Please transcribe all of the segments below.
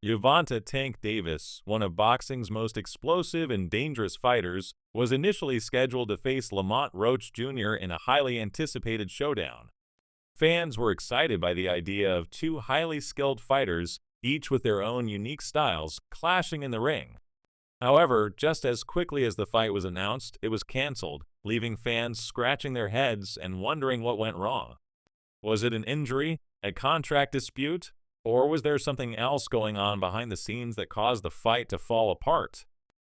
Gervonta "Tank" Davis, one of boxing's most explosive and dangerous fighters, was initially scheduled to face Lamont Roach Jr. in a highly anticipated showdown. Fans were excited by the idea of two highly skilled fighters, each with their own unique styles, clashing in the ring. However, just as quickly as the fight was announced, it was canceled, leaving fans scratching their heads and wondering what went wrong. Was it an injury, a contract dispute, or was there something else going on behind the scenes that caused the fight to fall apart?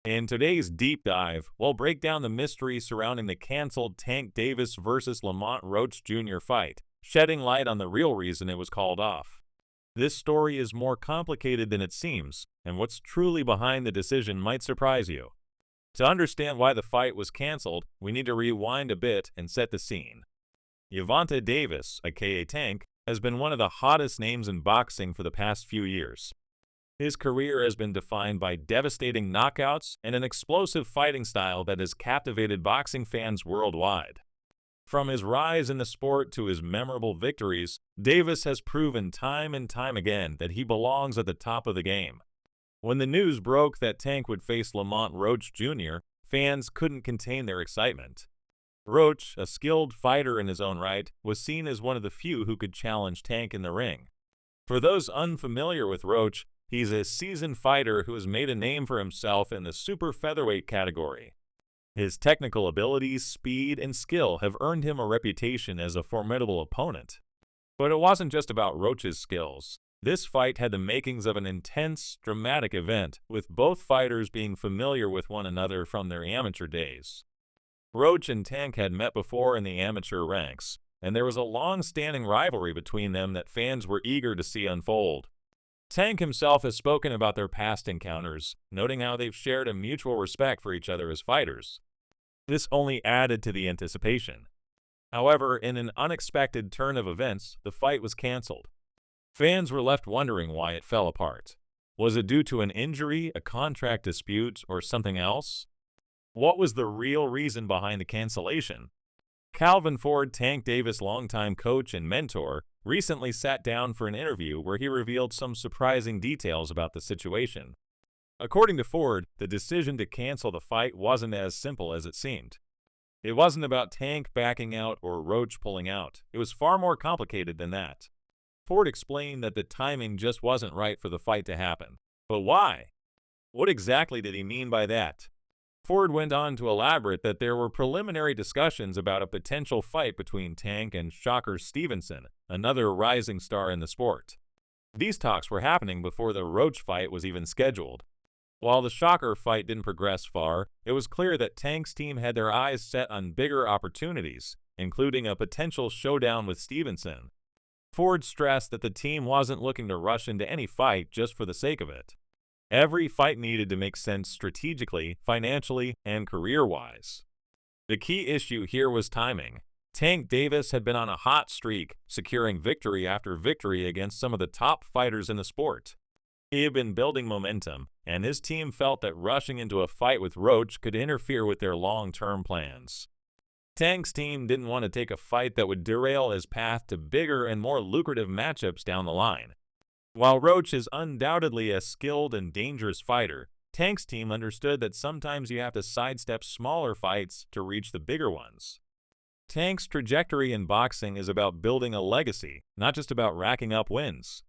In today's deep dive, we'll break down the mystery surrounding the canceled Tank Davis vs. Lamont Roach Jr. fight, shedding light on the real reason it was called off. This story is more complicated than it seems, and what's truly behind the decision might surprise you. To understand why the fight was canceled, we need to rewind a bit and set the scene. Gervonta Davis, aka Tank, has been one of the hottest names in boxing for the past few years. His career has been defined by devastating knockouts and an explosive fighting style that has captivated boxing fans worldwide. From his rise in the sport to his memorable victories, Davis has proven time and time again that he belongs at the top of the game. When the news broke that Tank would face Lamont Roach Jr., fans couldn't contain their excitement. Roach, a skilled fighter in his own right, was seen as one of the few who could challenge Tank in the ring. For those unfamiliar with Roach, he's a seasoned fighter who has made a name for himself in the super featherweight category. His technical abilities, speed, and skill have earned him a reputation as a formidable opponent. But it wasn't just about Roach's skills. This fight had the makings of an intense, dramatic event, with both fighters being familiar with one another from their amateur days. Roach and Tank had met before in the amateur ranks, and there was a long-standing rivalry between them that fans were eager to see unfold. Tank himself has spoken about their past encounters, noting how they've shared a mutual respect for each other as fighters. This only added to the anticipation. However, in an unexpected turn of events, the fight was canceled. Fans were left wondering why it fell apart. Was it due to an injury, a contract dispute, or something else? What was the real reason behind the cancellation? Calvin Ford, Tank Davis' longtime coach and mentor, recently sat down for an interview where he revealed some surprising details about the situation. According to Ford, the decision to cancel the fight wasn't as simple as it seemed. It wasn't about Tank backing out or Roach pulling out. It was far more complicated than that. Ford explained that the timing just wasn't right for the fight to happen. But why? What exactly did he mean by that? Ford went on to elaborate that there were preliminary discussions about a potential fight between Tank and Shocker Stevenson, another rising star in the sport. These talks were happening before the Roach fight was even scheduled. While the Shocker fight didn't progress far, it was clear that Tank's team had their eyes set on bigger opportunities, including a potential showdown with Stevenson. Ford stressed that the team wasn't looking to rush into any fight just for the sake of it. Every fight needed to make sense strategically, financially, and career-wise. The key issue here was timing. Tank Davis had been on a hot streak, securing victory after victory against some of the top fighters in the sport. He had been building momentum, and his team felt that rushing into a fight with Roach could interfere with their long-term plans. Tank's team didn't want to take a fight that would derail his path to bigger and more lucrative matchups down the line. While Roach is undoubtedly a skilled and dangerous fighter, Tank's team understood that sometimes you have to sidestep smaller fights to reach the bigger ones. Tank's trajectory in boxing is about building a legacy, not just about racking up wins.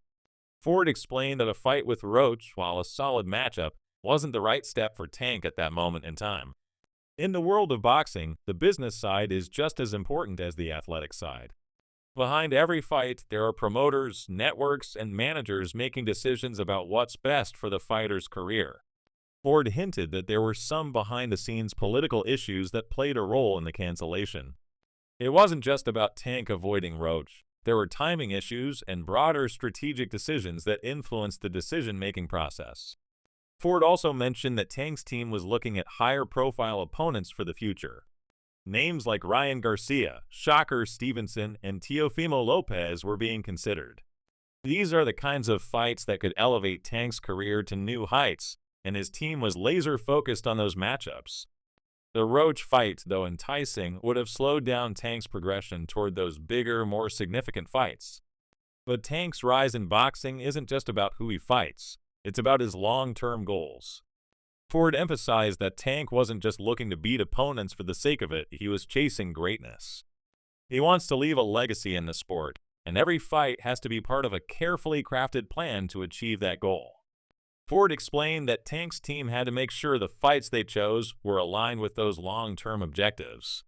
Ford explained that a fight with Roach, while a solid matchup, wasn't the right step for Tank at that moment in time. In the world of boxing, the business side is just as important as the athletic side. Behind every fight, there are promoters, networks, and managers making decisions about what's best for the fighter's career. Ford hinted that there were some behind-the-scenes political issues that played a role in the cancellation. It wasn't just about Tank avoiding Roach. There were timing issues and broader strategic decisions that influenced the decision-making process. Ford also mentioned that Tank's team was looking at higher-profile opponents for the future. Names like Ryan Garcia, Shocker Stevenson, and Teofimo Lopez were being considered. These are the kinds of fights that could elevate Tank's career to new heights, and his team was laser-focused on those matchups. The Roach fight, though enticing, would have slowed down Tank's progression toward those bigger, more significant fights. But Tank's rise in boxing isn't just about who he fights, it's about his long-term goals. Ford emphasized that Tank wasn't just looking to beat opponents for the sake of it, he was chasing greatness. He wants to leave a legacy in the sport, and every fight has to be part of a carefully crafted plan to achieve that goal. Ford explained that Tank's team had to make sure the fights they chose were aligned with those long-term objectives.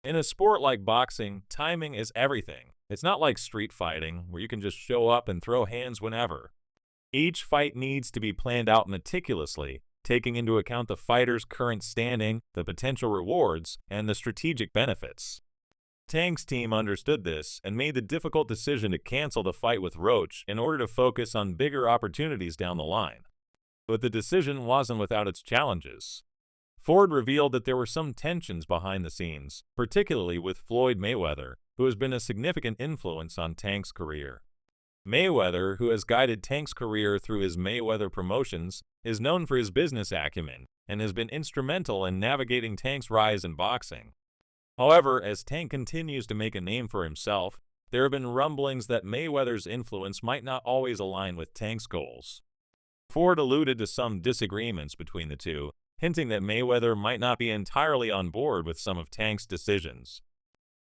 In a sport like boxing, timing is everything. It's not like street fighting, where you can just show up and throw hands whenever. Each fight needs to be planned out meticulously, taking into account the fighter's current standing, the potential rewards, and the strategic benefits. Tank's team understood this and made the difficult decision to cancel the fight with Roach in order to focus on bigger opportunities down the line. But the decision wasn't without its challenges. Ford revealed that there were some tensions behind the scenes, particularly with Floyd Mayweather, who has been a significant influence on Tank's career. Mayweather, who has guided Tank's career through his Mayweather Promotions, is known for his business acumen and has been instrumental in navigating Tank's rise in boxing. However, as Tank continues to make a name for himself, there have been rumblings that Mayweather's influence might not always align with Tank's goals. Ford alluded to some disagreements between the two, hinting that Mayweather might not be entirely on board with some of Tank's decisions.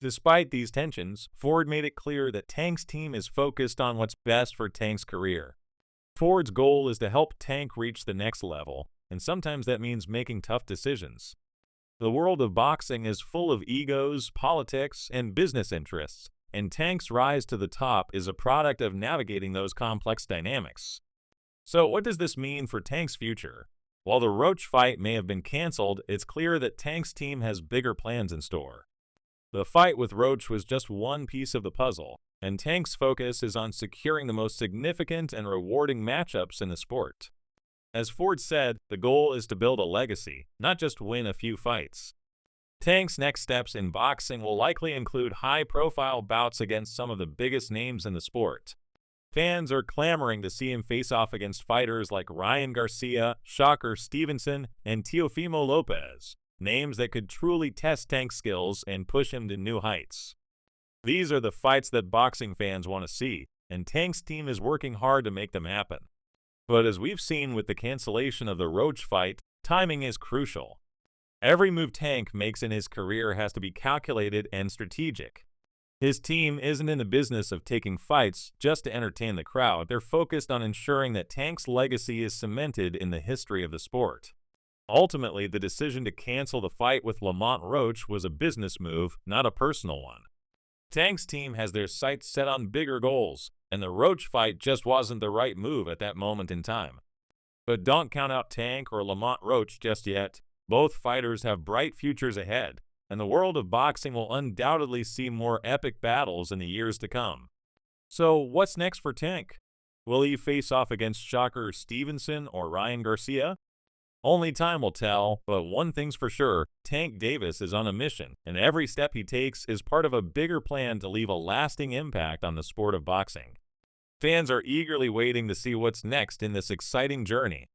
Despite these tensions, Ford made it clear that Tank's team is focused on what's best for Tank's career. Ford's goal is to help Tank reach the next level, and sometimes that means making tough decisions. The world of boxing is full of egos, politics, and business interests, and Tank's rise to the top is a product of navigating those complex dynamics. So what does this mean for Tank's future? While the Roach fight may have been canceled, it's clear that Tank's team has bigger plans in store. The fight with Roach was just one piece of the puzzle, and Tank's focus is on securing the most significant and rewarding matchups in the sport. As Ford said, the goal is to build a legacy, not just win a few fights. Tank's next steps in boxing will likely include high-profile bouts against some of the biggest names in the sport. Fans are clamoring to see him face off against fighters like Ryan Garcia, Shocker Stevenson, and Teofimo Lopez, names that could truly test Tank's skills and push him to new heights. These are the fights that boxing fans want to see, and Tank's team is working hard to make them happen. But as we've seen with the cancellation of the Roach fight, timing is crucial. Every move Tank makes in his career has to be calculated and strategic. His team isn't in the business of taking fights just to entertain the crowd. They're focused on ensuring that Tank's legacy is cemented in the history of the sport. Ultimately, the decision to cancel the fight with Lamont Roach was a business move, not a personal one. Tank's team has their sights set on bigger goals, and the Roach fight just wasn't the right move at that moment in time. But don't count out Tank or Lamont Roach just yet. Both fighters have bright futures ahead, and the world of boxing will undoubtedly see more epic battles in the years to come. So, what's next for Tank? Will he face off against Shocker Stevenson or Ryan Garcia? Only time will tell, but one thing's for sure, Tank Davis is on a mission, and every step he takes is part of a bigger plan to leave a lasting impact on the sport of boxing. Fans are eagerly waiting to see what's next in this exciting journey.